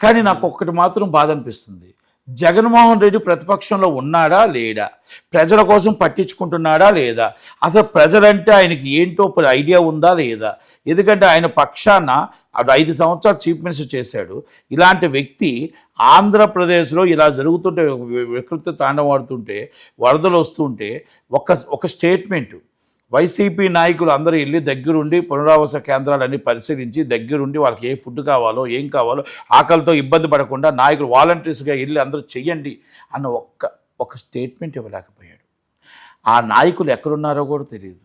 కానీ నాకు ఒక్కటి మాత్రం బాధ అనిపిస్తుంది, జగన్మోహన్ రెడ్డి ప్రతిపక్షంలో ఉన్నాడా లేడా, ప్రజల కోసం పట్టించుకుంటున్నాడా లేదా, అసలు ప్రజలంటే ఆయనకి ఏంటో ఐడియా ఉందా లేదా. ఎందుకంటే ఆయన పక్షాన 5 సంవత్సరాలు చీఫ్ మినిస్టర్ చేశాడు. ఇలాంటి వ్యక్తి ఆంధ్రప్రదేశ్లో ఇలా జరుగుతుంటే, వికృతి తాండవాడుతుంటే, వరదలు వస్తుంటే ఒక స్టేట్మెంటు వైసీపీ నాయకులు అందరూ వెళ్ళి దగ్గరుండి పునరావాస కేంద్రాలన్నీ పరిశీలించి దగ్గరుండి వాళ్ళకి ఏ ఫుడ్ కావాలో ఏం కావాలో ఆకలితో ఇబ్బంది పడకుండా నాయకులు వాలంటీర్స్గా వెళ్ళి అందరూ చెయ్యండి అన్న ఒక స్టేట్మెంట్ ఇవ్వలేకపోయాడు. ఆ నాయకులు ఎక్కడున్నారో కూడా తెలియదు,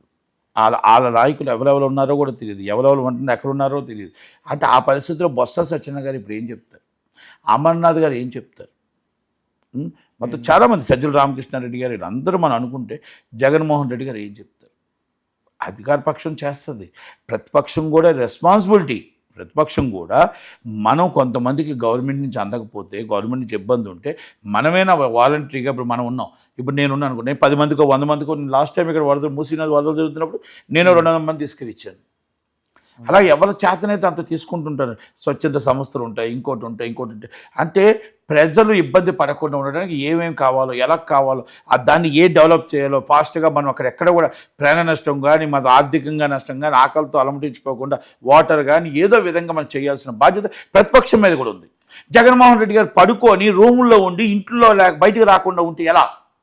వాళ్ళ నాయకులు ఎవరెవరు ఉన్నారో కూడా తెలియదు, ఎవరెవరు ఉంటుంది ఎక్కడున్నారో తెలియదు. అంటే ఆ పరిస్థితిలో బొత్స సత్యనారాయణ గారు ఇప్పుడు ఏం చెప్తారు, అమర్నాథ్ గారు ఏం చెప్తారు, మొత్తం చాలామంది సజ్జల రామకృష్ణారెడ్డి గారు అందరూ మనం అనుకుంటే జగన్మోహన్ రెడ్డి గారు ఏం చెప్తారు. అధికార పక్షం చేస్తుంది, ప్రతిపక్షం కూడా రెస్పాన్సిబిలిటీ. ప్రతిపక్షం కూడా మనం కొంతమందికి గవర్నమెంట్ నుంచి అందకపోతే, గవర్నమెంట్ నుంచి ఇబ్బంది ఉంటే మనమేనా వాలంటరీగా, ఇప్పుడు మనం ఉన్నాం, ఇప్పుడు నేను ఉన్నాను అనుకో, నేను 10 మందికో 100 మందికో, లాస్ట్ టైం ఇక్కడ వరదలు మూసినది వరదలు జరుగుతున్నప్పుడు నేను 200 మంది తీసుకెళ్ళి ఇచ్చాను. అలా ఎవరి చేతనైతే అంత తీసుకుంటుంటారు. స్వచ్ఛంద సంస్థలు ఉంటాయి, ఇంకోటి ఉంటాయి. అంటే ప్రజలు ఇబ్బంది పడకుండా ఉండడానికి ఏమేమి కావాలో, ఎలా కావాలో, దాన్ని డెవలప్ చేయాలో ఫాస్ట్గా మనం ఎక్కడ కూడా ప్రాణ నష్టం కానీ, మన ఆర్థికంగా నష్టం కానీ, ఆకలితో అలమటించిపోకుండా వాటర్ కానీ ఏదో విధంగా మనం చేయాల్సిన బాధ్యత ప్రతిపక్షం మీద కూడా ఉంది. జగన్మోహన్ రెడ్డి గారు పడుకొని రూముల్లో ఉండి ఇంట్లో బయటికి రాకుండా ఉంటే ఎలా?